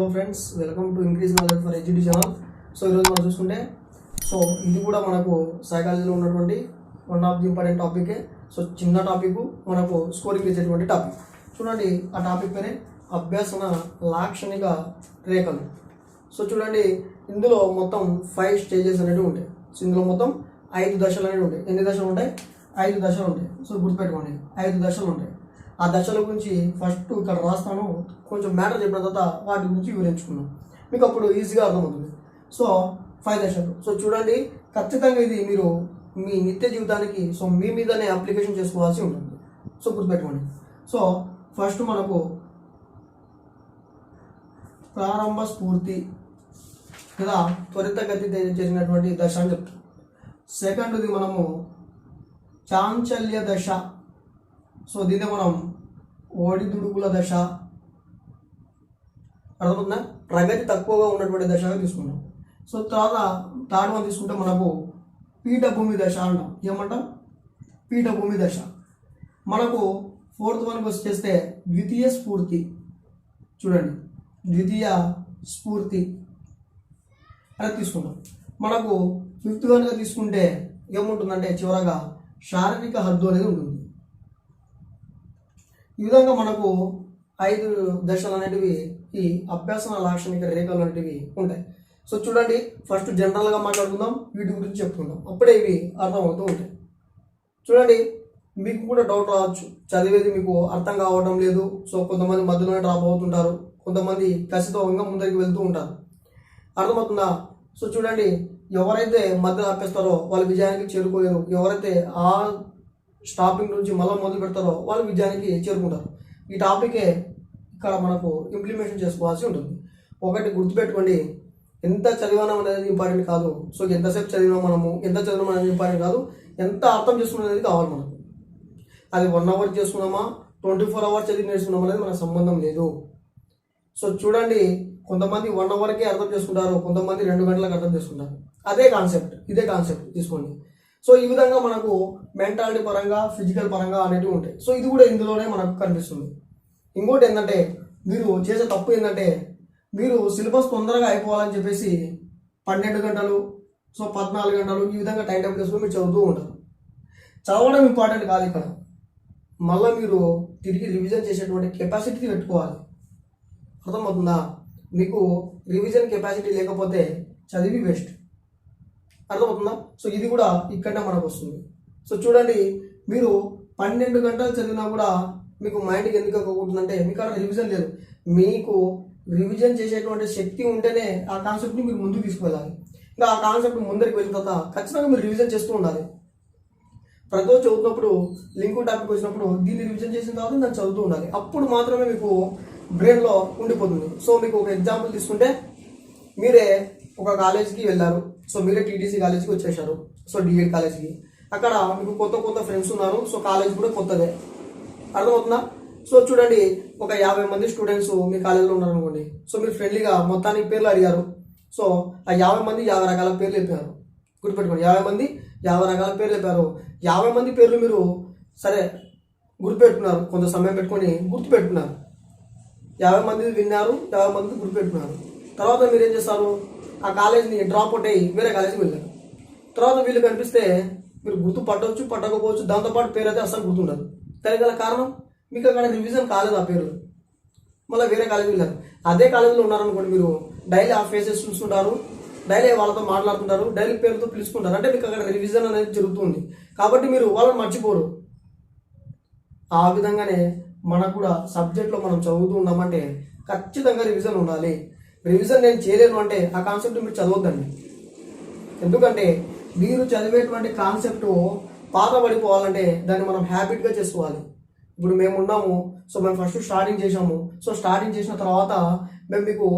Hello friends, welcome to increase knowledge for ఎడ్యుటీ channel. So ఈరోజు మనం చూసుకుంటే ఇది కూడా మనకు సైకాలజీలో ఉన్నటువంటి వన్ ఆఫ్ ది ఇంపార్టెంట్ టాపికే. సో చిన్న టాపిక్ మనకు స్కోరింగ్ ఇచ్చేటువంటి టాపిక్. చూడండి, ఆ టాపిక్ పేరే అభ్యాసన లాక్షణిక రేఖలు. సో చూడండి, ఇందులో మొత్తం 5 స్టేజెస్ అనేవి ఉంటాయి. సో ఇందులో మొత్తం 5 దశలు అనేవి ఉంటాయి. ఎన్ని దశలు ఉంటాయి? 5 దశలు ఉంటాయి. సో గుర్తుపెట్టుకోండి, 5 దశలు ఉంటాయి. ఆ దశల గురించి ఫస్ట్ ఇక్కడ రాస్తాను, కొంచెం మ్యాటర్ చెప్పిన తర్వాత వాటి గురించి వివరించుకున్నాం. మీకు అప్పుడు ఈజీగా అర్థమవుతుంది. సో 5 దశలు. సో చూడండి, ఖచ్చితంగా ఇది మీరు మీ నిత్య జీవితానికి మీ మీదనే అప్లికేషన్ చేసుకోవాల్సి ఉంటుంది. సో గుర్తుపెట్టుకోండి. సో ఫస్ట్ మనకు ప్రారంభ స్ఫూర్తి లేదా త్వరితగతి చేసినటువంటి దశ అని చెప్తాం. సెకండ్ది మనము చాంచల్య దశ. సో దీన్ని మనం ఒడిదుడుకుల దశ, అర్థమవుతుందా? ప్రగతి తక్కువగా ఉన్నటువంటి దశగా తీసుకుంటాం. సో తర్వాత థర్డ్ వన్ తీసుకుంటే మనకు పీఠభూమి దశ అంటాం. ఏమంటాం? పీఠభూమి దశ. మనకు ఫోర్త్ వన్కి వచ్చేస్తే ద్వితీయ స్ఫూర్తి. చూడండి, ద్వితీయ స్ఫూర్తి అనేది తీసుకుంటాం. మనకు ఫిఫ్త్ వన్గా తీసుకుంటే ఏముంటుందంటే చివరగా శారీరక హద్దు అనేది ఉంటుంది. ఈ విధంగా మనకు 5 దశలు అనేటివి ఈ అభ్యాసన లాక్షణిక రేఖలు అనేటివి ఉంటాయి. సో చూడండి, ఫస్ట్ జనరల్గా మాట్లాడుకుందాం, వీటి గురించి చెప్పుకుందాం, అప్పుడే ఇవి అర్థమవుతూ ఉంటాయి. చూడండి, మీకు కూడా డౌట్ రావచ్చు, చదివేది మీకు అర్థం కావడం లేదు. సో కొంతమంది మధ్యలోనే డ్రాప్ అవుతుంటారు, కొంతమంది కసితో ఇంకా ముందరికి వెళ్తూ ఉంటారు. అర్థమవుతుందా? సో చూడండి, ఎవరైతే మధ్యలో ఆపేస్తారో వాళ్ళు విజయానికి చేరుకోలేరు. ఎవరైతే ఆ స్టాపింగ్ నుంచి మళ్ళీ మొదలు పెడతారో వాళ్ళు విజయానికి చేరుకుంటారు. ఈ టాపికే ఇక్కడ మనకు ఇంప్లిమెంటేషన్ చేసుకోవాల్సి ఉంటుంది. ఒకటి గుర్తుపెట్టుకోండి, ఎంత చదివానం అనేది ఇంపార్టెంట్ కాదు. సో ఎంతసేపు చదివినా మనము, ఎంత చదివినాం అనేది ఇంపార్టెంట్ కాదు, ఎంత అర్థం చేసుకునేది కావాలి మనకు. అది 1 అవర్ చేసుకున్నామా, 24 అవర్స్ చదివి నేర్చుకున్నాం అనేది మనకు సంబంధం లేదు. సో చూడండి, కొంతమంది 1 అవర్కే అర్థం చేసుకుంటారు, కొంతమంది 2 గంటలకు అర్థం చేసుకుంటారు. అదే కాన్సెప్ట్, ఇదే కాన్సెప్ట్ తీసుకోండి. సో ఈ విధంగా మనకు మెంటాలిటీ పరంగా, ఫిజికల్ పరంగా అనేవి ఉంటాయి. సో ఇది కూడా ఇందులోనే మనకు కనిపిస్తుంది. ఇంకోటి ఏంటంటే, మీరు చేసే తప్పు ఏంటంటే, మీరు సిలబస్ తొందరగా అయిపోవాలని చెప్పేసి 12 గంటలు, సో 14 గంటలు ఈ విధంగా టైం టేబుల్ చేసుకుని మీరు చదువుతూ ఉంటారు. చదవడం ఇంపార్టెంట్ కాదు ఇక్కడ, మళ్ళీ మీరు తిరిగి రివిజన్ చేసేటువంటి కెపాసిటీ పెట్టుకోవాలి. అర్థమవుతుందా? మీకు రివిజన్ కెపాసిటీ లేకపోతే చదివి వేస్ట్. అర్థమవుతుందా? సో ఇది కూడా ఇక్కడనే మనకు వస్తుంది. సో చూడండి, మీరు 12 గంటలు చదివినా కూడా మీకు మైండ్కి ఎందుకు ఎక్కకుంటుందంటే మీకు అక్కడ రివిజన్ లేదు. మీకు రివిజన్ చేసేటువంటి శక్తి ఉంటేనే ఆ కాన్సెప్ట్ని మీరు ముందుకు తీసుకువెళ్ళాలి. ఇంకా ఆ కాన్సెప్ట్ ముందరికి వెళ్ళిన తర్వాత ఖచ్చితంగా మీరు రివిజన్ చేస్తూ ఉండాలి. ప్రతిరోజు చదువుతున్నప్పుడు లింక్ టాపిక్ వచ్చినప్పుడు దీన్ని రివిజన్ చేసిన తర్వాత దాన్ని చదువుతూ ఉండాలి. అప్పుడు మాత్రమే మీకు బ్రెయిన్లో ఉండిపోతుంది. సో మీకు ఒక ఎగ్జాంపుల్ తీసుకుంటే, మీరే ఒక కాలేజీకి వెళ్ళారు. సో మీరే టీటీసీ కాలేజీకి వచ్చేసారు, సో డిఎడ్ కాలేజీకి. అక్కడ మీకు కొత్త కొత్త ఫ్రెండ్స్ ఉన్నారు. సో కాలేజ్ కూడా కొత్తదే. అర్థమవుతుందా? సో చూడండి, ఒక 50 మంది స్టూడెంట్స్ మీ కాలేజీలో ఉన్నారు అనుకోండి. సో మీరు ఫ్రెండ్లీగా మొత్తానికి పేర్లు అడిగారు. సో ఆ 50 మంది 50 రకాల పేర్లు చెప్పారు. గుర్తుపెట్టుకోండి, 50 మంది 50 రకాల పేర్లు చెప్పారు. 50 మంది పేర్లు మీరు సరే గుర్తుపెట్టుకున్నారు, కొంత సమయం పెట్టుకొని గుర్తుపెట్టుకున్నారు. 50 మంది విన్నారు, 50 మంది గుర్తుపెట్టుకున్నారు. తర్వాత మీరు ఏం చేస్తారు? ఆ కాలేజీని డ్రాప్ అవుట్ అయ్యి వేరే కాలేజీకి వెళ్ళారు. తర్వాత వీళ్ళు కనిపిస్తే మీరు గుర్తు పట్టవచ్చు, పట్టకపోవచ్చు, దాంతోపాటు పేరు అయితే అసలు గుర్తుండదు. దానికి గల కారణం మీకు అక్కడ రివిజన్ కాలేదు ఆ పేరు. మళ్ళీ వేరే కాలేజీకి వెళ్ళారు. అదే కాలేజీలో ఉన్నారనుకోండి, మీరు డైలీ ఆ ఫేసెస్ చూస్తుంటారు, డైలీ వాళ్ళతో మాట్లాడుతుంటారు, డైలీ పేరుతో పిలుచుకుంటారు. అంటే మీకు అక్కడ రివిజన్ అనేది జరుగుతుంది కాబట్టి మీరు వాళ్ళని మర్చిపోరు. ఆ విధంగానే మనకు కూడా సబ్జెక్ట్లో మనం చదువుతూ ఉన్నామంటే ఖచ్చితంగా రివిజన్ ఉండాలి. రివిజన్ నేను చేయలేను అంటే ఆ కాన్సెప్ట్ మీరు చదవద్దండి. ఎందుకంటే మీరు చదివేటువంటి కాన్సెప్ట్ పాత పడిపోవాలంటే దాన్ని మనం హ్యాబిట్గా చేసుకోవాలి. ఇప్పుడు మేము ఉన్నాము, సో మేము ఫస్ట్ స్టార్టింగ్ చేసాము. సో స్టార్టింగ్ చేసిన తర్వాత మేము మీకు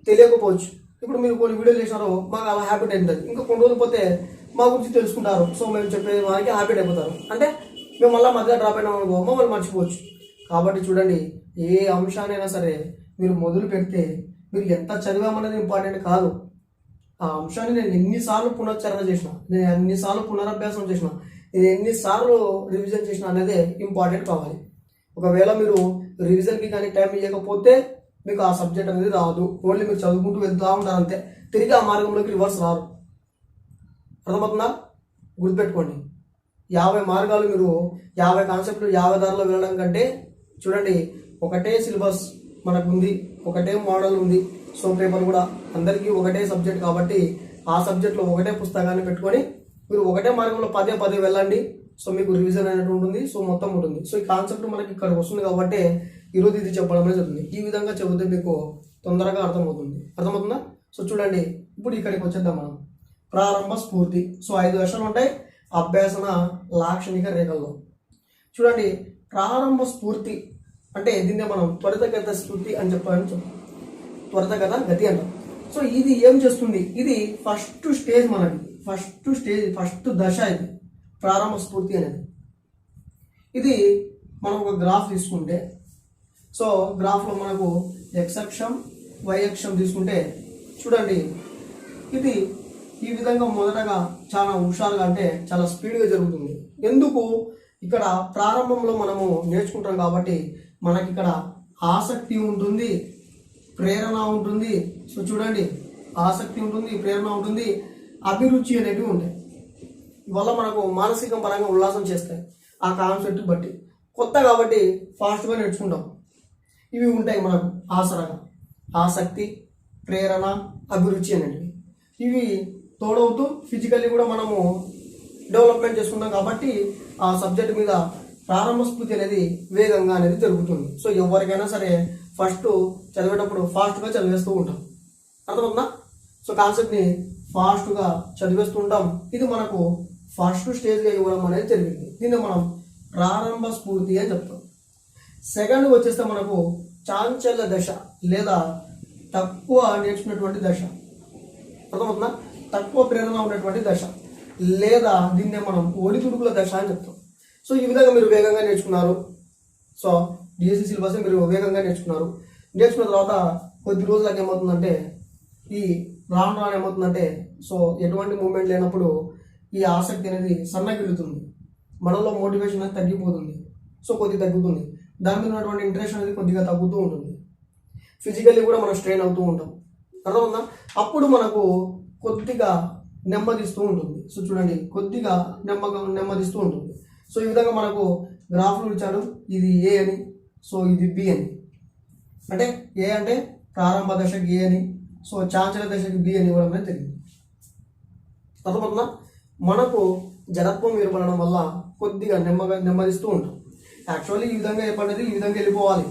తెలియకపోవచ్చు. ఇప్పుడు మీరు కొన్ని వీడియోలు చేసినారో మాకు అలా హ్యాబిట్ అవుతుంది. ఇంకా కొన్ని రోజులు పోతే మా గురించి తెలుసుకుంటారు. సో మేము చెప్పే వారికి హ్యాబిట్ అయిపోతారు. అంటే మేము మళ్ళీ మధ్యలో డ్రాప్ అయినాం అనుకో, మమ్మల్ని మర్చిపోవచ్చు. కాబట్టి చూడండి, ఏ అంశానైనా సరే మీరు మొదలు పెడితే మీరు ఎంత చదివామనేది ఇంపార్టెంట్ కాదు. ఆ అంశాన్ని నేను ఎన్నిసార్లు పునశ్చరణ చేసిన, నేను ఎన్నిసార్లు పునరభ్యాసం చేసిన, నేను ఎన్నిసార్లు రివిజన్ చేసిన అనేది ఇంపార్టెంట్ కావాలి. ఒకవేళ మీరు రివిజన్కి కానీ టైం ఇవ్వకపోతే మీకు ఆ సబ్జెక్ట్ అనేది రాదు. ఓన్లీ మీరు చదువుకుంటూ వెళ్తూ ఉంటారు అంతే, తిరిగి ఆ మార్గంలోకి రివర్స్ రారు. అర్థమవుతుందా? గుర్తుపెట్టుకోండి. 50 మార్గాలు, మీరు 50 కాన్సెప్ట్లు 50 దారిలో వెళ్ళడం కంటే చూడండి, ఒకటే సిలబస్ మనకు ఉంది, ఒకటే మోడల్ ఉంది. సో పేపర్ కూడా అందరికీ ఒకటే సబ్జెక్ట్ కాబట్టి ఆ సబ్జెక్ట్లో ఒకటే పుస్తకాన్ని పెట్టుకొని మీరు ఒకటే మార్గంలో పదే పదే వెళ్ళండి. సో మీకు రివిజన్ అయినట్టు ఉంటుంది. సో మొత్తం ఉంటుంది. సో ఈ కాన్సెప్ట్ మనకి ఇక్కడ వస్తుంది కాబట్టి ఈరోజు ఇది చెప్పడం అనేది జరుగుతుంది. ఈ విధంగా చెబితే మీకు తొందరగా అర్థమవుతుందా? సో చూడండి, ఇప్పుడు ఇక్కడికి వచ్చేద్దాం మనం. ప్రారంభ స్ఫూర్తి. సో 5 దశలు ఉంటాయి అభ్యాసన లాక్షణిక రేఖల్లో. చూడండి, ప్రారంభ స్ఫూర్తి అంటే దీన్నే మనం త్వరితగత స్ఫూర్తి అని చెప్పాలని త్వరితగత గతి అంటాం. సో ఇది ఏం చేస్తుంది? ఇది ఫస్ట్ స్టేజ్ మనకి, ఫస్ట్ దశ ఇది ప్రారంభ స్ఫూర్తి అనేది. ఇది మనం ఒక గ్రాఫ్ తీసుకుంటే, సో గ్రాఫ్లో మనకు ఎక్స్ అక్షం వై అక్షం తీసుకుంటే చూడండి, ఇది ఈ విధంగా మొదటగా చాలా హుషారుగా అంటే చాలా స్పీడ్గా జరుగుతుంది. ఎందుకు? ఇక్కడ ప్రారంభంలో మనము నేర్చుకుంటాం కాబట్టి మనకి ఇక్కడ ఆసక్తి ఉంటుంది, ప్రేరణ ఉంటుంది. సో చూడండి, ఆసక్తి ఉంటుంది, ప్రేరణ ఉంటుంది, అభిరుచి అనేటివి ఉంటాయి. ఇవల్ల మనకు మానసిక పరంగా ఉల్లాసం చేస్తాయి ఆ కాన్సెప్ట్ బట్టి. కొత్త కాబట్టి ఫాస్ట్గా నేర్చుకుంటాం. ఇవి ఉంటాయి మనకు ఆసరాగా, ఆసక్తి, ప్రేరణ, అభిరుచి అనేటివి. ఇవి తోడవుతూ ఫిజికల్లీ కూడా మనము డెవలప్మెంట్ చేసుకుంటాం కాబట్టి ఆ సబ్జెక్ట్ మీద ప్రారంభ స్ఫూర్తి అనేది వేగంగా అనేది జరుగుతుంది. సో ఎవరికైనా సరే ఫస్ట్ చదివేటప్పుడు ఫాస్ట్గా చదివేస్తూ ఉంటాం. అర్థమవుతుందా? సో కాన్సెప్ట్ని ఫాస్ట్గా చదివేస్తూ ఉంటాం. ఇది మనకు ఫస్ట్ స్టేజ్గా ఇవ్వడం అనేది జరిగింది. దీన్ని మనం ప్రారంభ స్ఫూర్తి అని చెప్తాం. సెకండ్ వచ్చేస్తే మనకు చాంచల్య దశ లేదా తక్కువ నేర్చుకున్నటువంటి దశ. అర్థమవుతుందా? తక్కువ ప్రేరణ ఉన్నటువంటి దశ, లేదా దీన్నే మనం ఒడిదుడుకుల దశ అని చెప్తాం. సో ఈ విధంగా మీరు వేగంగా నేర్చుకున్నారు. సో డిఎస్సి సిలబస్ మీరు వేగంగా నేర్చుకున్న తర్వాత కొద్ది రోజులకు ఏమవుతుందంటే, ఈ రాను ఏమవుతుందంటే, సో ఎటువంటి మూమెంట్ లేనప్పుడు ఈ ఆసక్తి అనేది సన్నగిల్లుతుంది, మనలో మోటివేషన్ అనేది తగ్గిపోతుంది. సో కొద్దిగా తగ్గుతుంది, దాని మీద ఉన్నటువంటి ఇంట్రెస్ట్ అనేది కొద్దిగా తగ్గుతూ ఉంటుంది. ఫిజికల్లీ కూడా మనం స్ట్రెయిన్ అవుతూ ఉంటాం. అర్థమవుతుందా? అప్పుడు మనకు కొద్దిగా నెమ్మదిస్తూ ఉంటుంది. సో చూడండి, కొద్దిగా నెమ్మదిస్తూ ఉంటుంది. సో ఈ విధంగా మనకు గ్రాఫ్లు ఇచ్చాడు. ఇది ఏ అని, సో ఇది బి అని. అంటే ఏ అంటే ప్రారంభ దశకి ఏ అని, సో చాంచల్య దశకి బి అని ఇవ్వడం అనేది జరిగింది. అర్థమవుతుందా? మనకు జడత్వం ఏర్పడడం వల్ల కొద్దిగా నెమ్మదిస్తూ ఉంటాం. యాక్చువల్లీ ఈ విధంగా ఏర్పడేది ఈ విధంగా వెళ్ళిపోవాలి.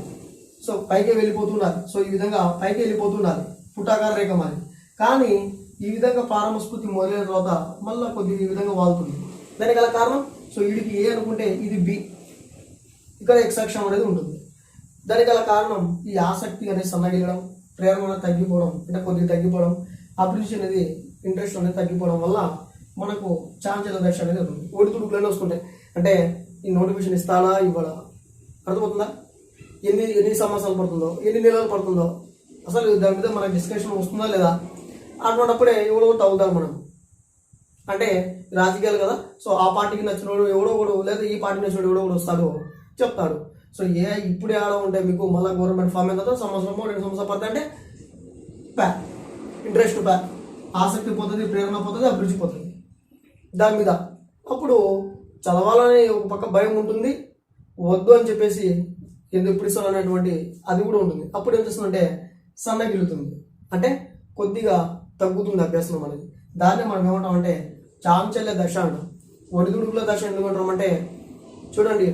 సో పైకి వెళ్ళిపోతుండాలి. సో ఈ విధంగా పైకి వెళ్ళిపోతుండాలి, పుటాకార రేఖ మాది. కానీ ఈ విధంగా ప్రారంభ స్ఫూర్తి మొదలైన తర్వాత మళ్ళీ కొద్దిగా ఈ విధంగా వాళ్తుంది. దానికి గల కారణం, సో వీడికి ఏ అనుకుంటే ఇది బి, ఇక్కడ ఎక్స్ అక్షం అనేది ఉంటుంది. దానికి గల కారణం ఈ ఆసక్తి అనేది సన్నగిల్లడం, ప్రేరణ అనేది తగ్గిపోవడం, అంటే కొద్దిగా తగ్గిపోవడం, అభిరుచి అనేది ఇంట్రెస్ట్ అనేది తగ్గిపోవడం వల్ల మనకు చాంచల్య దశ అనేది ఉంటుంది. ఒడిదుడుకులనే వస్తుంటాయి. అంటే ఈ నోటిఫికేషన్ ఇస్తాడా ఇవ్వడా, అర్థమవుతుందా? ఎన్ని సంవత్సరాలు పడుతుందో, ఎన్ని నెలలు పడుతుందో, అసలు దాని మీద మనకు డిస్కషన్ వస్తుందా లేదా, అటువంటిప్పుడే ఎవడో తగ్గుతారు మనం. అంటే రాజకీయాలు కదా, సో ఆ పార్టీకి నచ్చినోడు ఎవడో ఒకడు, లేదా ఈ పార్టీకి నచ్చినోడు ఎవడో ఒకడు వస్తాడు చెప్తాడు. సో ఇప్పుడే ఆడ ఉంటే మీకు మళ్ళీ గవర్నమెంట్ ఫామ్ ఎంత సంవత్సరమో 2 సంవత్సరాలు పడుతుంది అంటే ఇంట్రెస్ట్ ఆసక్తి పోతుంది, ప్రేరణ పోతుంది, అభిరుచి పోతుంది దాని మీద. అప్పుడు చదవాలని ఒక పక్క భయం ఉంటుంది, వద్దు అని చెప్పేసి ఎందుకు ఇప్పుడు ఇస్తాను అనేటువంటి అది కూడా ఉంటుంది. అప్పుడు ఏం చేస్తుందంటే సన్నగిల్లుతుంది, అంటే కొద్దిగా తగ్గుతుంది అభ్యాసం అనేది. దాన్ని మనం ఏమంటామంటే చాంచల్య దశ అంటాం. ఒడిదుడుకుల దశ ఎందుకు అంటామంటే, చూడండి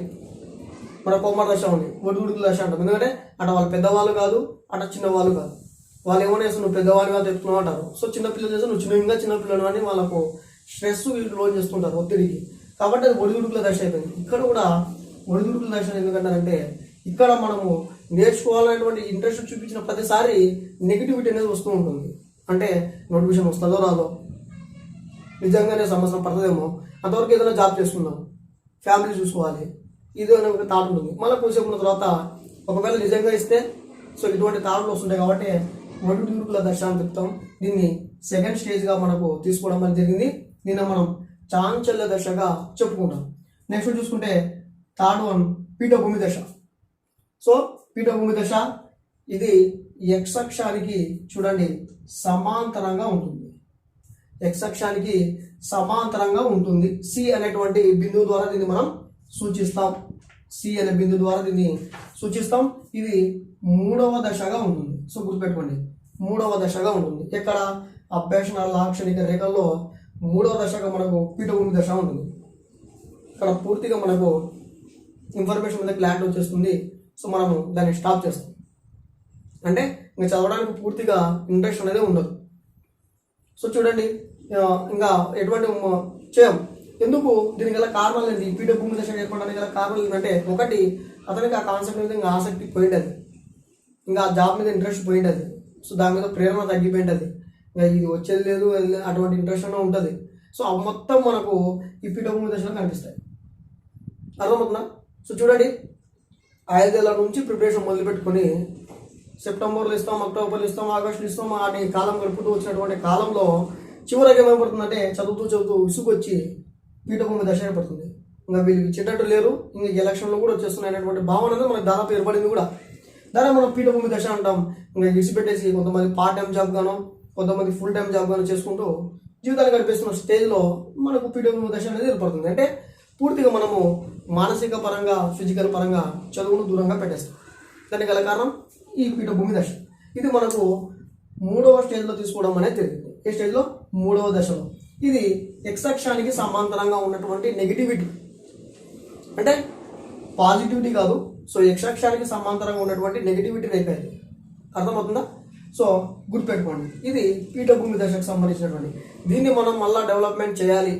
మన కొమ్మర దశ ఉంది, ఒడిదుడుకుల దశ అంటాం. ఎందుకంటే అట వాళ్ళు పెద్దవాళ్ళు కాదు, అట చిన్నవాళ్ళు కాదు. వాళ్ళు ఏమైనా చేస్తారు, నువ్వు పెద్దవాళ్ళు కాదు చెప్తున్నావు అంటారు. సో చిన్నపిల్లలు చేస్తే నువ్వు చిన్నపిల్లలు అని వాళ్ళకు స్ట్రెస్ వీళ్ళు రోజు చేస్తుంటారు, ఒత్తిడికి. కాబట్టి అది ఒడిదుడుకుల దశ అయిపోయింది. ఇక్కడ కూడా ఒడిదుడుకుల దశ ఎందుకంటారంటే, ఇక్కడ మనము నేర్చుకోవాలనేటువంటి ఇంట్రెస్ట్ చూపించిన ప్రతిసారి నెగిటివిటీ అనేది వస్తూ ఉంటుంది. అంటే నోటిఫికేషన్ వస్తుందో రాదో, నిజంగానే సంవత్సరం పడుతుందేమో, అంతవరకు ఏదైనా జాబ్ చేసుకుందాం, ఫ్యామిలీ చూసుకోవాలి, ఇది అనే ఒక థాట్ ఉంటుంది. మళ్ళీ కొంచెం ఉన్న తర్వాత ఒకవేళ నిజంగా ఇస్తే, సో ఇటువంటి థాట్లు వస్తుంటాయి. కాబట్టి ఒడిదుడుకుల దశ అని చెప్తాం. దీన్ని సెకండ్ స్టేజ్గా మనకు తీసుకోవడం అనేది జరిగింది. దీన్ని మనం చాంచల్య దశగా చెప్పుకుంటాం. నెక్స్ట్ చూసుకుంటే థర్డ్ వన్ పీఠభూమి దశ. సో పీఠభూమి దశ ఇది x అక్షానికి చూడండి సమాంతరంగా ఉంటుంది. x అక్షానికి సమాంతరంగా ఉంటుంది. సి అనేటువంటి బిందువు ద్వారా దీన్ని మనం సూచిస్తాం. సి అనే బిందువు ద్వారా దీన్ని సూచిస్తాం. ఇది 3వ దశగా ఉంటుంది. సో గుర్తుపెట్టుకోండి, 3వ దశగా ఉంటుంది. ఇక్కడ అభ్యాసన లాక్షణిక రేఖల్లో 3వ దశగా మనకు పీఠభూమి దశ ఉంటుంది. ఇక్కడ పూర్తిగా మనకు ఇన్ఫర్మేషన్ మీద క్లారిటీ వచ్చేస్తుంది. సో మనము దాన్ని స్టాప్ చేస్తాం. అంటే ఇంకా చదవడానికి పూర్తిగా ఇంట్రెస్ట్ అనేది ఉండదు. సో చూడండి, ఇంకా ఎటువంటి చేయం. ఎందుకు దీనికి గల కారణాలు ఏంటి? పీఠభూమి దశ ఏర్పడడానికి గల కారణాలు ఏంటంటే, ఒకటి అతనికి ఆ కాన్సెప్ట్ మీద ఇంకా ఆసక్తి పోయింటది, ఇంకా ఆ జాబ్ మీద ఇంట్రెస్ట్ పోయింటది. సో దాని మీద ప్రేరణ తగ్గిపోయింటది, ఇంకా ఇది వచ్చేది లేదు, అటువంటి ఇంట్రెస్ట్ అనే ఉంటుంది. సో అవి మొత్తం మనకు ఈ పీఠభూమి దశలో కనిపిస్తాయి. అర్థమవుతుందా? సో చూడండి, 5 ఏళ్ళ నుంచి ప్రిపరేషన్ మొదలుపెట్టుకొని సెప్టెంబర్లో ఇస్తాం, అక్టోబర్లో ఇస్తాం, ఆగస్టులో ఇస్తాం అని కాలం గడుపుతూ వచ్చినటువంటి కాలంలో చివరికి ఏమైపడుతుందంటే చదువుతూ విసుగొచ్చి పీఠభూమి దశ ఏర్పడుతుంది. ఇంకా వీళ్ళు ఇచ్చేటట్టు లేరు, ఇంకా ఎలక్షన్లో కూడా వచ్చేస్తున్నాయనేటువంటి భావన అనేది మనకు దాదాపు ఏర్పడింది కూడా. దాన్ని మనం పీఠభూమి దశ అంటాం. ఇంకా విడిచిపెట్టేసి కొంతమంది పార్ట్ టైం జాబ్ గానో, కొంతమంది ఫుల్ టైం జాబ్ గానో చేసుకుంటూ జీవితాన్ని గడిపేస్తున్న స్టేజ్లో మనకు పీఠభూమి దశ అనేది ఏర్పడుతుంది. అంటే పూర్తిగా మనము మానసిక పరంగా, ఫిజికల్ పరంగా చదువును దూరంగా పెట్టేస్తాం. దానికి గల కారణం ఈ పీఠభూమి దశ. ఇది మనకు 3వ స్టేజ్లో తీసుకోవడం అనేది జరిగింది. ఏ స్టేజ్లో? 3వ దశలో. ఇది x అక్షానికి సమాంతరంగా ఉన్నటువంటి నెగిటివిటీ, అంటే పాజిటివిటీ కాదు. సో x అక్షానికి సమాంతరంగా ఉన్నటువంటి నెగిటివిటీ రేఖ ఇది. అర్థమవుతుందా? సో గుర్తుపెట్టుకోండి, ఇది పీఠభూమి దశకు సంబంధించినటువంటి. దీన్ని మనం మళ్ళీ డెవలప్మెంట్ చేయాలి.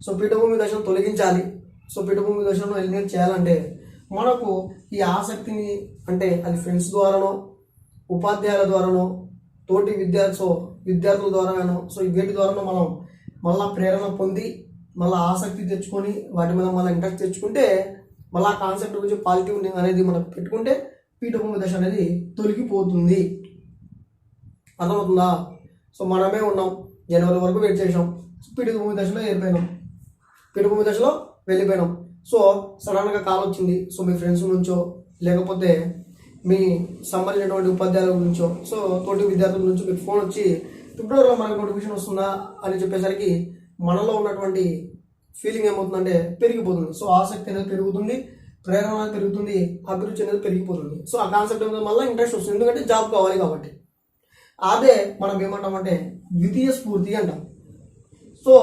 సో పీఠభూమి దశను తొలగించాలి. సో పీఠభూమి దశను ఎలిమినేట్ చేయాలంటే మనకు ఈ ఆసక్తిని, అంటే అది ఫ్రెండ్స్ ద్వారానో, ఉపాధ్యాయుల ద్వారానో, తోటి విద్యార్థుల ద్వారానో, సో వీటి ద్వారానో మనం మళ్ళీ ప్రేరణ పొంది మళ్ళీ ఆసక్తి తెచ్చుకొని వాటి మీద మళ్ళీ ఇంట్రెస్ట్ తెచ్చుకుంటే, మళ్ళీ ఆ కాన్సెప్ట్ గురించి పాజిటివ్ అనేది మనకు పెట్టుకుంటే పీఠభూమి దశ అనేది తొలగిపోతుంది. అర్థమవుతుందా? సో మనమే ఉన్నాం, జనవరి వరకు వెయిట్ చేసాం, పీఠభూమి దశలో ఏర్పడినాం, పీఠభూమి దశలో వెళ్ళిపోయినాం. సో సడన్గా కాల్ వచ్చింది. సో మీ ఫ్రెండ్స్ నుంచో, లేకపోతే మీ సంబంధించినటువంటి ఉపాధ్యాయుల గురించో, సో తోటి విద్యార్థుల నుంచి మీకు ఫోన్ వచ్చి ఫిబ్రవరిలో మనకు నోటిఫికేషన్ వస్తుందా అని చెప్పేసరికి మనలో ఉన్నటువంటి ఫీలింగ్ ఏమవుతుందంటే పెరిగిపోతుంది. సో ఆసక్తి అనేది పెరుగుతుంది, ప్రేరణ అనేది పెరుగుతుంది, అభిరుచి అనేది పెరిగిపోతుంది. సో ఆ కాన్సెప్ట్ మీద మళ్ళీ ఇంట్రెస్ట్ వస్తుంది, ఎందుకంటే జాబ్ కావాలి కాబట్టి. అదే మనం ఏమంటామంటే ద్వితీయ స్ఫూర్తి అంటాం. సో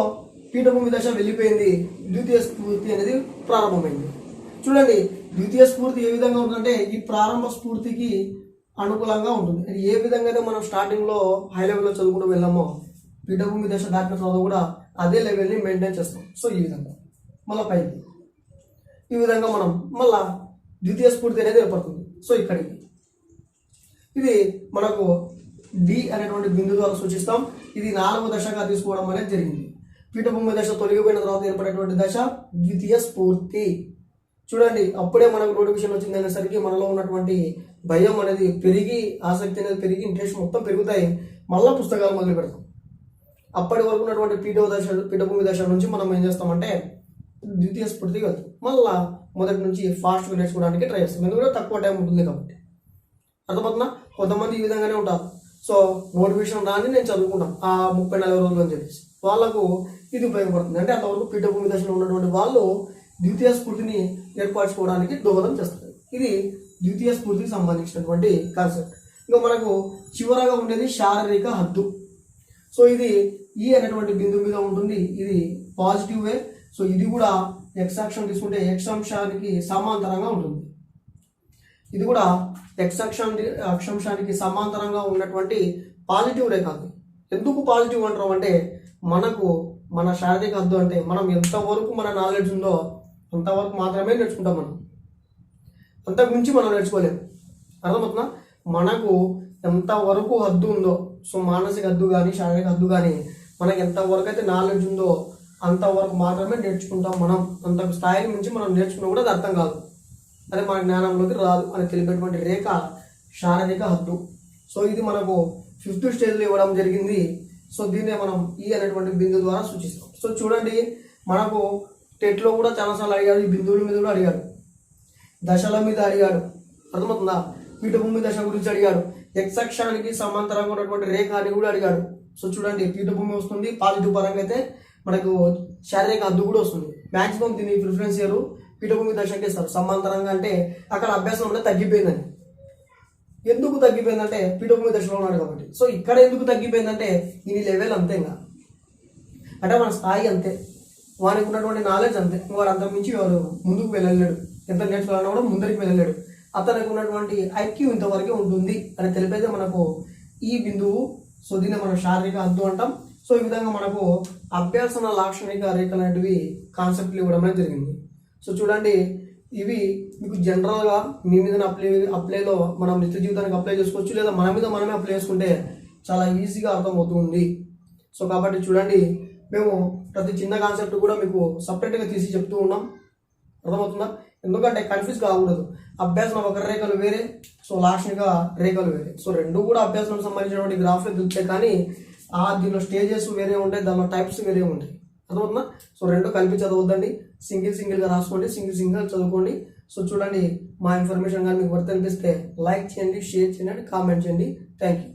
పీఠభూమి దశ వెళ్ళిపోయింది, ద్వితీయ స్ఫూర్తి అనేది ప్రారంభమైంది. చూడండి, ద్వితీయ స్ఫూర్తి ఏ విధంగా ఉంటుందంటే ఈ ప్రారంభ స్ఫూర్తికి అనుకూలంగా ఉంటుంది. అది ఏ విధంగా అయితే మనం స్టార్టింగ్లో హై లెవెల్లో చదువుకుంటూ వెళ్ళామో, పీఠభూమి దశ దాటిన తర్వాత కూడా అదే లెవెల్ని మెయింటైన్ చేస్తాం. సో ఈ విధంగా మళ్ళీ పైకి ఈ విధంగా మనం మళ్ళా ద్వితీయ స్ఫూర్తి అనేది ఏర్పడుతుంది. సో ఇక్కడికి ఇది మనకు డి అనేటువంటి బిందు ద్వారా సూచిస్తాం. ఇది 4వ దశగా తీసుకోవడం అనేది జరిగింది. పీఠభూమి దశ తొలగిపోయిన తర్వాత ఏర్పడేటువంటి దశ ద్వితీయ స్ఫూర్తి. చూడండి, అప్పుడే మనకు నోటిఫికేషన్ వచ్చింది అనేసరికి మనలో ఉన్నటువంటి భయం అనేది పెరిగి, ఆసక్తి అనేది పెరిగి, ఇంట్రెస్ట్ మొత్తం పెరుగుతాయి. మళ్ళీ పుస్తకాలు మొదలు పెడతాం. అప్పటి వరకు ఉన్నటువంటి పీఠభూమి దశ నుంచి మనం ఏం చేస్తామంటే ద్వితీయ స్ఫూర్తికి వెళ్తాం. మళ్ళీ మొదటి నుంచి ఫాస్ట్గా నేర్చుకోవడానికి ట్రై చేస్తాం, ఎందుకంటే తక్కువ టైం ఉంటుంది కాబట్టి. అర్థమవుతుందా? కొంతమంది ఈ విధంగానే ఉంటారు. సో నోటిఫికేషన్ రాని నేను చదువుకుంటాం ఆ 30-40 రోజులు అని చెప్పేసి, వాళ్ళకు ఇది ఉపయోగపడుతుంది. అంటే అంతవరకు పీఠభూమి దశలో ఉన్నటువంటి వాళ్ళు ద్వితీయ స్ఫూర్తిని ఏర్పరచుకోవడానికి దోహదం చేస్తుంది. ఇది ద్వితీయ స్ఫూర్తికి సంబంధించినటువంటి కాన్సెప్ట్. ఇంకా మనకు చివరగా ఉండేది శారీరక హద్దు. సో ఇది ఈ అనేటువంటి బిందువు మీద ఉంటుంది. ఇది పాజిటివ్ వే. సో ఇది కూడా ఎక్స్ అక్షం తీసుకుంటే ఎక్స్ అక్షానికి సమాంతరంగా ఉంటుంది. ఇది కూడా ఎక్స్ అక్షాంశానికి సమాంతరంగా ఉన్నటువంటి పాజిటివ్ రేఖ. ఎందుకు పాజిటివ్ అంటారు అంటే, మనకు మన శారీరక హద్దు అంటే మనం ఎంతవరకు మన నాలెడ్జ్ ఉందో అంతవరకు మాత్రమే నేర్చుకుంటాం. మనం అంతకు మించి మనం నేర్చుకోలేము. అర్థమవుతుందా? మనకు ఎంతవరకు హద్దు ఉందో, సో మానసిక హద్దు కానీ శారీరక హద్దు కానీ మనకి ఎంతవరకు అయితే నాలెడ్జ్ ఉందో అంతవరకు మాత్రమే నేర్చుకుంటాం. మనం అంతకు స్థాయిని మించి మనం నేర్చుకున్నా కూడా అది అర్థం కాదు, అదే మన జ్ఞానంలోకి రాదు అని తెలిపేటువంటి రేఖ శారీరక హద్దు. సో ఇది మనకు 5th స్టేజ్లో ఇవ్వడం జరిగింది. సో దీన్నే మనం ఈ అనేటువంటి బిందు ద్వారా సూచిస్తాం. సో చూడండి, మనకు టెట్లో కూడా చాలాసార్లు అడిగాడు, ఈ బిందువుల మీద కూడా అడిగాడు, దశల మీద అడిగాడు. అర్థమవుతుందా? పీఠభూమి దశ గురించి అడిగాడు, ఎక్స్ అక్షానికి సమాంతరంగా ఉన్నటువంటి రేఖ అని కూడా అడిగాడు. సో చూడండి, పీఠభూమి వస్తుంది, పాజిటివ్ పరంగా అయితే మనకు శారీరక అద్దు కూడా వస్తుంది. మాక్సిమం దీన్ని ప్రిఫరెన్స్ చేయరు, పీఠభూమి దశకి ఇస్తారు. సమాంతరంగా అంటే అక్కడ అభ్యాసం అంటే తగ్గిపోయిందని. ఎందుకు తగ్గిపోయిందంటే పీఠభూమి దశలో ఉన్నాడు కాబట్టి. సో ఇక్కడ ఎందుకు తగ్గిపోయిందంటే ఈ లెవెల్ అంతే, ఇంకా అంటే మన స్థాయి అంతే, వారికి ఉన్నటువంటి నాలెడ్జ్ అంతే. వారు అంతకు మించి వారు ముందుకు వెళ్ళలేడు, ఎంత నేర్చుకోవాలన్నా కూడా ముందరికి వెళ్ళలేడు. అతనికి ఉన్నటువంటి ఐక్యూ ఇంతవరకే ఉంటుంది అని తెలిపేదే మనకు ఈ బిందువు. సో దీన్ని మనం శారీరక అద్దు అంటాం. సో ఈ విధంగా మనకు అభ్యాసన లాక్షణిక రేఖలు అనేటివి కాన్సెప్ట్లు ఇవ్వడం అనేది జరిగింది. సో చూడండి, ఇవి మీకు జనరల్గా మీ మీద అప్లైలో మనం నిత్య జీవితానికి అప్లై చేసుకోవచ్చు, లేదా మన మీద మనమే అప్లై చేసుకుంటే చాలా ఈజీగా అర్థమవుతుంది. సో కాబట్టి చూడండి, మేము ప్రతి చిన్న కాన్సెప్ట్ కూడా మీకు సపరేట్గా తీసి చెప్తూ ఉన్నాం. అర్థమవుతుందా? ఎందుకంటే కన్ఫ్యూజ్ కాకూడదు. అభ్యాసం వక్ర రేఖలు వేరే, సో లాక్షణిక రేఖలు వేరే. సో రెండు కూడా అభ్యాసం సంబంధించినటువంటి గ్రాఫ్లు తెలుస్తాయి, కానీ దీనిలో స్టేజెస్ వేరే ఉంటాయి, దానిలో టైప్స్ వేరే ఉంటాయి. అర్థమవుతుందా? సో రెండు కలిపి చదవద్దండి, సింగిల్గా రాసుకోండి, సింగిల్ చదువుకోండి. సో చూడండి, మా ఇన్ఫర్మేషన్ కానీ మీకు వర్త్ అనిపిస్తే లైక్ చేయండి, షేర్ చేయండి, కామెంట్ చేయండి. Thank you.